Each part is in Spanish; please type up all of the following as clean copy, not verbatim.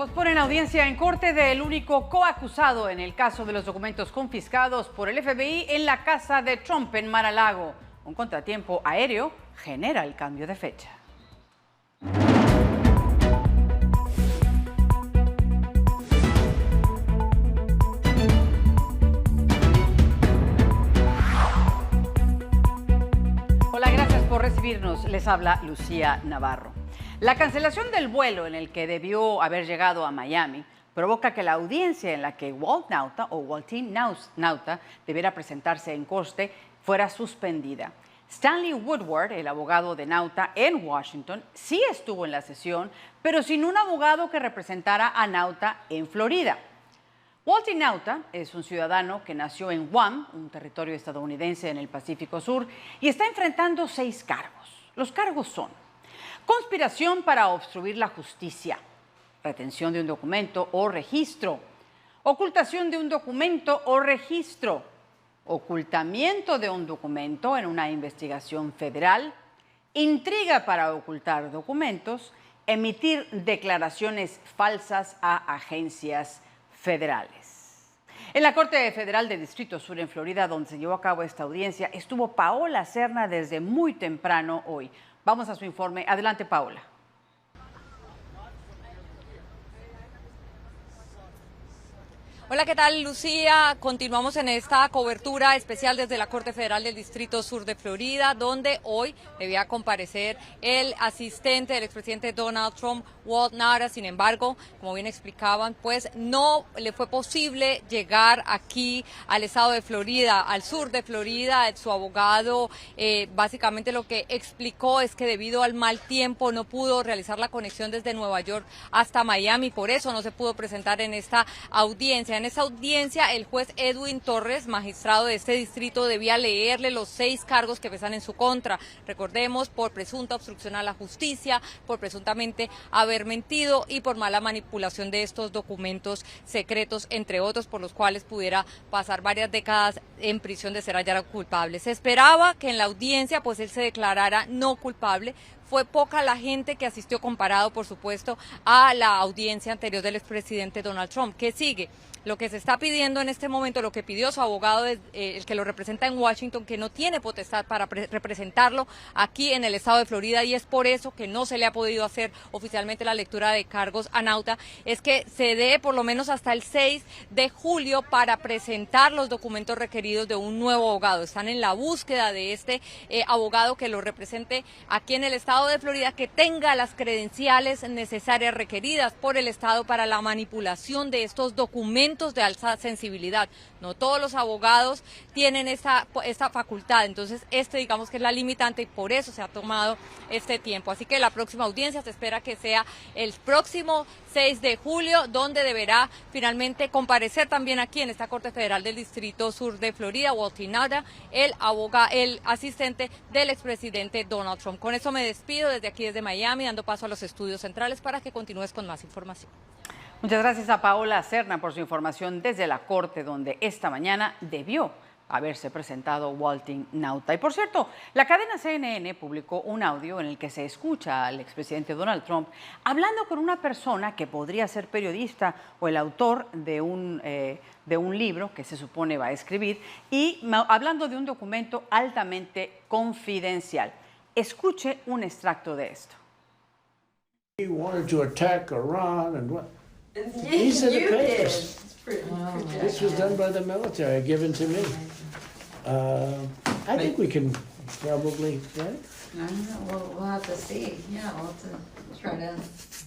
Posponen audiencia en corte del único coacusado en el caso de los documentos confiscados por el FBI en la casa de Trump en Mar-a-Lago. Un contratiempo aéreo genera el cambio de fecha. Hola, gracias por recibirnos. Les habla Lucía Navarro. La cancelación del vuelo en el que debió haber llegado a Miami provoca que la audiencia en la que Walt Nauta o Waltin Nauta debiera presentarse en corte fuera suspendida. Stanley Woodward, el abogado de Nauta en Washington, sí estuvo en la sesión, pero sin un abogado que representara a Nauta en Florida. Waltin Nauta es un ciudadano que nació en Guam, un territorio estadounidense en el Pacífico Sur, y está enfrentando 6 cargos. Los cargos son: conspiración para obstruir la justicia, retención de un documento o registro, ocultación de un documento o registro, ocultamiento de un documento en una investigación federal, intriga para ocultar documentos, emitir declaraciones falsas a agencias federales. En la Corte Federal del Distrito Sur en Florida, donde se llevó a cabo esta audiencia, estuvo Paola Serna desde muy temprano hoy. Vamos a su informe. Adelante, Paola. Hola, ¿qué tal, Lucía? Continuamos en esta cobertura especial desde la Corte Federal del Distrito Sur de Florida, donde hoy debía comparecer el asistente del expresidente Donald Trump, Walt Nauta. Sin embargo, como bien explicaban, pues no le fue posible llegar aquí al estado de Florida, al sur de Florida. Su abogado básicamente lo que explicó es que debido al mal tiempo no pudo realizar la conexión desde Nueva York hasta Miami, por eso no se pudo presentar en esta audiencia. En esa audiencia, el juez Edwin Torres, magistrado de este distrito, debía leerle los 6 cargos que pesan en su contra. Recordemos, por presunta obstrucción a la justicia, por presuntamente haber mentido y por mala manipulación de estos documentos secretos, entre otros, por los cuales pudiera pasar varias décadas en prisión de ser hallado culpable. Se esperaba que en la audiencia pues él se declarara no culpable. Fue poca la gente que asistió comparado, por supuesto, a la audiencia anterior del expresidente Donald Trump. ¿Qué sigue? Lo que se está pidiendo en este momento, lo que pidió su abogado, el que lo representa en Washington, que no tiene potestad para representarlo aquí en el estado de Florida, y es por eso que no se le ha podido hacer oficialmente la lectura de cargos a Nauta, es que se dé por lo menos hasta el 6 de julio para presentar los documentos requeridos de un nuevo abogado. Están en la búsqueda de este abogado que lo represente aquí en el estado de Florida, que tenga las credenciales necesarias requeridas por el estado para la manipulación de estos documentos de alta sensibilidad. No todos los abogados tienen esta facultad, entonces digamos que es la limitante, y por eso se ha tomado este tiempo. Así que la próxima audiencia se espera que sea el próximo 6 de julio, donde deberá finalmente comparecer también aquí en esta Corte Federal del Distrito Sur de Florida, Waltin Nauta, el asistente del expresidente Donald Trump. Con eso me despido desde Miami, dando paso a los estudios centrales para que continúes con más información. Muchas gracias a Paola Serna por su información desde la Corte, donde esta mañana debió haberse presentado Waltin Nauta. Y por cierto, la cadena CNN publicó un audio en el que se escucha al expresidente Donald Trump hablando con una persona que podría ser periodista o el autor de un libro que se supone va a escribir, y hablando de un documento altamente confidencial. Escuche un extracto de esto. He wanted to attack Iran and what? These are the papers. This was done by the military, given to me. I think we can probably, right? I don't know. We'll have to see. Yeah, we'll have to try to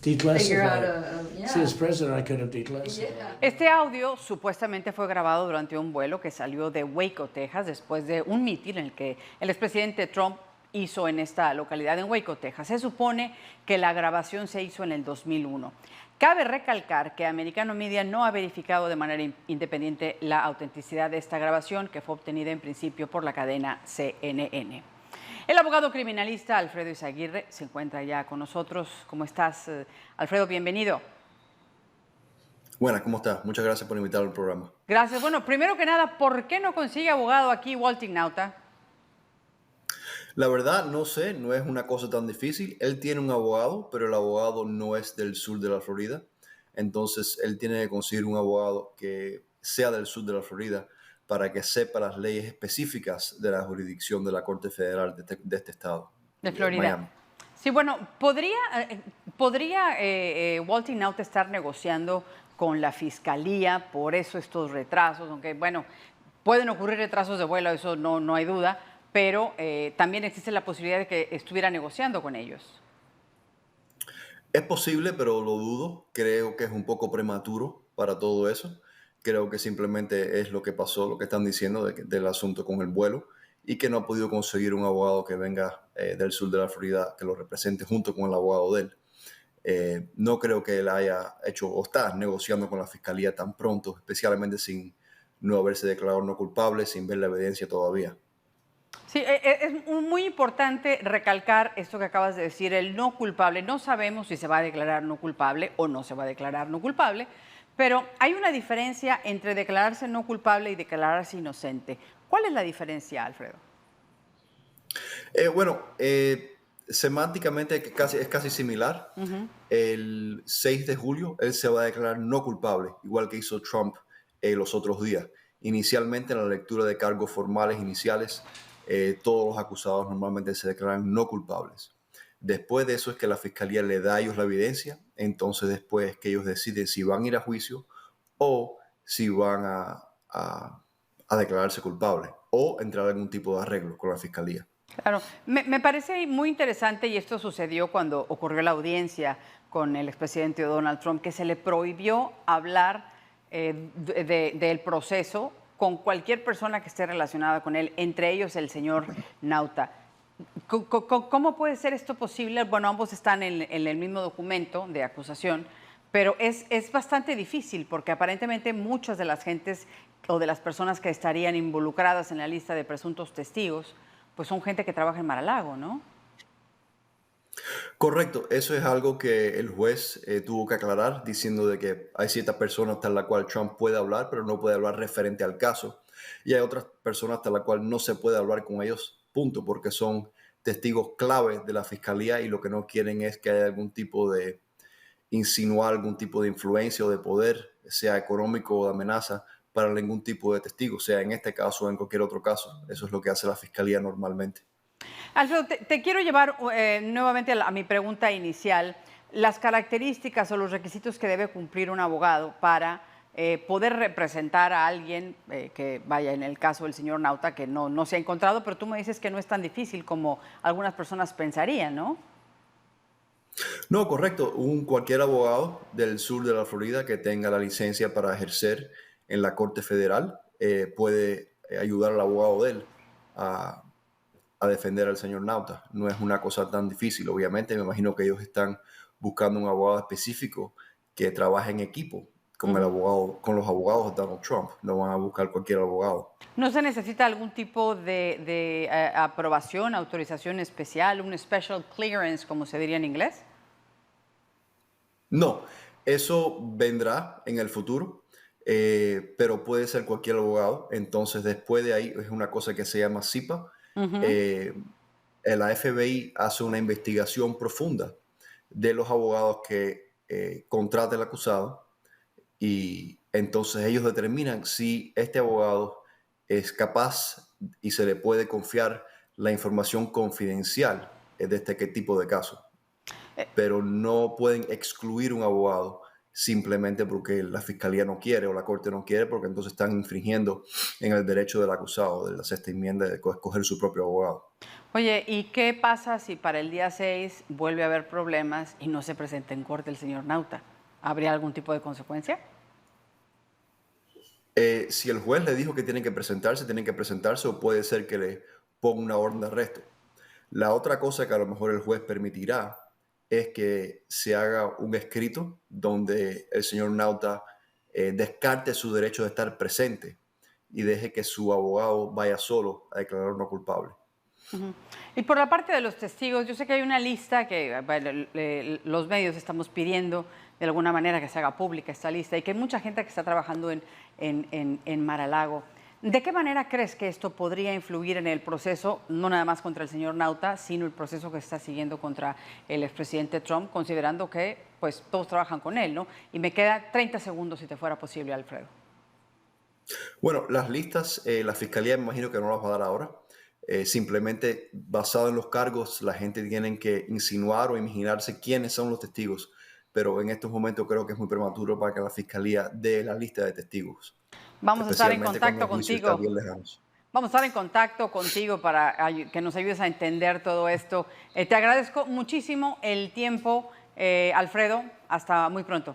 Declassify figure out it. yeah. See, as president, I could have declassified. Yeah. Este audio supuestamente fue grabado durante un vuelo que salió de Waco, Texas, después de un mitin en el que el expresidente Trump hizo en esta localidad, en Waco, Texas. Se supone que la grabación se hizo en el 2001. Cabe recalcar que Americano Media no ha verificado de manera independiente la autenticidad de esta grabación, que fue obtenida en principio por la cadena CNN. El abogado criminalista Alfredo Izaguirre se encuentra ya con nosotros. ¿Cómo estás, Alfredo? Bienvenido. Buenas, ¿cómo estás? Muchas gracias por invitarme al programa. Gracias. Bueno, primero que nada, ¿por qué no consigue abogado aquí Waltin Nauta? La verdad, no sé, no es una cosa tan difícil. Él tiene un abogado, pero el abogado no es del sur de la Florida. Entonces, él tiene que conseguir un abogado que sea del sur de la Florida para que sepa las leyes específicas de la jurisdicción de la Corte Federal de este estado, De Florida. Miami. Sí, bueno, ¿podría Walt y Nauta estar negociando con la Fiscalía por eso estos retrasos? Aunque, bueno, pueden ocurrir retrasos de vuelo, eso no hay duda, pero también existe la posibilidad de que estuviera negociando con ellos. Es posible, pero lo dudo. Creo que es un poco prematuro para todo eso. Creo que simplemente es lo que pasó, lo que están diciendo del asunto con el vuelo y que no ha podido conseguir un abogado que venga del sur de la Florida que lo represente junto con el abogado de él. No creo que él haya hecho o está negociando con la fiscalía tan pronto, especialmente sin no haberse declarado no culpable, sin ver la evidencia todavía. Sí, es muy importante recalcar esto que acabas de decir, el no culpable. No sabemos si se va a declarar no culpable o no se va a declarar no culpable, pero hay una diferencia entre declararse no culpable y declararse inocente. ¿Cuál es la diferencia, Alfredo? Semánticamente es casi similar. El 6 de julio él se va a declarar no culpable, igual que hizo Trump los otros días. Inicialmente en la lectura de cargos formales iniciales, todos los acusados normalmente se declaran no culpables. Después de eso es que la fiscalía le da a ellos la evidencia, entonces después es que ellos deciden si van a ir a juicio o si van a declararse culpables o entrar en algún tipo de arreglo con la fiscalía. Claro, me parece muy interesante, y esto sucedió cuando ocurrió la audiencia con el expresidente Donald Trump, que se le prohibió hablar del proceso con cualquier persona que esté relacionada con él, entre ellos el señor Nauta. ¿Cómo puede ser esto posible? Bueno, ambos están en el mismo documento de acusación, pero es bastante difícil porque aparentemente muchas de las gentes o de las personas que estarían involucradas en la lista de presuntos testigos pues son gente que trabaja en Mar-a-Lago, ¿no? Correcto, eso es algo que el juez tuvo que aclarar, diciendo de que hay ciertas personas hasta la cual Trump puede hablar, pero no puede hablar referente al caso. Y hay otras personas hasta la cual no se puede hablar con ellos, punto, porque son testigos clave de la fiscalía y lo que no quieren es que haya algún tipo de insinuar algún tipo de influencia o de poder, sea económico o de amenaza, para ningún tipo de testigo, sea en este caso o en cualquier otro caso. Eso es lo que hace la fiscalía normalmente. Alfredo, te quiero llevar nuevamente a mi pregunta inicial. Las características o los requisitos que debe cumplir un abogado para poder representar a alguien que, vaya, en el caso del señor Nauta, que no se ha encontrado, pero tú me dices que no es tan difícil como algunas personas pensarían, ¿no? No, correcto. Cualquier abogado del sur de la Florida que tenga la licencia para ejercer en la Corte Federal puede ayudar al abogado de él a defender al señor Nauta. No es una cosa tan difícil, obviamente. Me imagino que ellos están buscando un abogado específico que trabaje en equipo con el abogado, con los abogados de Donald Trump. No van a buscar cualquier abogado. ¿No se necesita algún tipo de aprobación, autorización especial, un special clearance, como se diría en inglés? No, eso vendrá en el futuro. Pero puede ser cualquier abogado. Entonces, después de ahí es una cosa que se llama CIPA. La FBI hace una investigación profunda de los abogados que contrata el acusado y entonces ellos determinan si este abogado es capaz y se le puede confiar la información confidencial de qué tipo de caso. Pero no pueden excluir un abogado simplemente porque la fiscalía no quiere o la corte no quiere, porque entonces están infringiendo en el derecho del acusado de la sexta enmienda de escoger su propio abogado. Oye, ¿y qué pasa si para el día 6 vuelve a haber problemas y no se presenta en corte el señor Nauta? ¿Habría algún tipo de consecuencia? Si el juez le dijo que tienen que presentarse o puede ser que le ponga una orden de arresto. La otra cosa que a lo mejor el juez permitirá es que se haga un escrito donde el señor Nauta descarte su derecho de estar presente y deje que su abogado vaya solo a declarar no culpable. Y por la parte de los testigos, yo sé que hay una lista que bueno, los medios estamos pidiendo de alguna manera que se haga pública esta lista y que hay mucha gente que está trabajando en Mar-a-Lago. ¿De qué manera crees que esto podría influir en el proceso, no nada más contra el señor Nauta, sino el proceso que se está siguiendo contra el expresidente Trump, considerando que pues todos trabajan con él, ¿no? Y me queda 30 segundos si te fuera posible, Alfredo. Bueno, las listas, la fiscalía me imagino que no las va a dar ahora. Simplemente basado en los cargos, la gente tiene que insinuar o imaginarse quiénes son los testigos. Pero en estos momentos creo que es muy prematuro para que la fiscalía dé la lista de testigos. Vamos a estar en contacto cuando el juicio está contigo. bien lejanos. Vamos a estar en contacto contigo para que nos ayudes a entender todo esto. Te agradezco muchísimo el tiempo, Alfredo. Hasta muy pronto.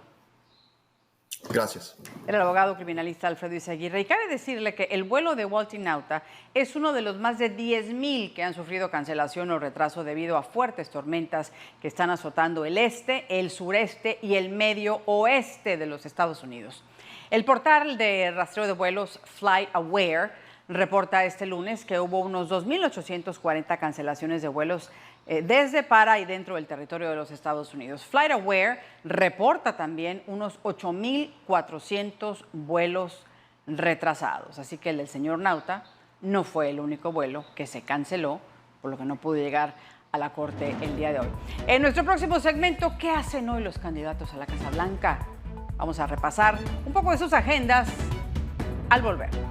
Gracias. Era el abogado criminalista Alfredo Izaguirre. Y cabe decirle que el vuelo de Walt Disney Nauta es uno de los más de 10,000 que han sufrido cancelación o retraso debido a fuertes tormentas que están azotando el este, el sureste y el medio oeste de los Estados Unidos. El portal de rastreo de vuelos FlightAware reporta este lunes que hubo unos 2,840 cancelaciones de vuelos desde, para y dentro del territorio de los Estados Unidos. FlightAware reporta también unos 8,400 vuelos retrasados. Así que el del señor Nauta no fue el único vuelo que se canceló, por lo que no pudo llegar a la corte el día de hoy. En nuestro próximo segmento, ¿qué hacen hoy los candidatos a la Casa Blanca? Vamos a repasar un poco de sus agendas al volver.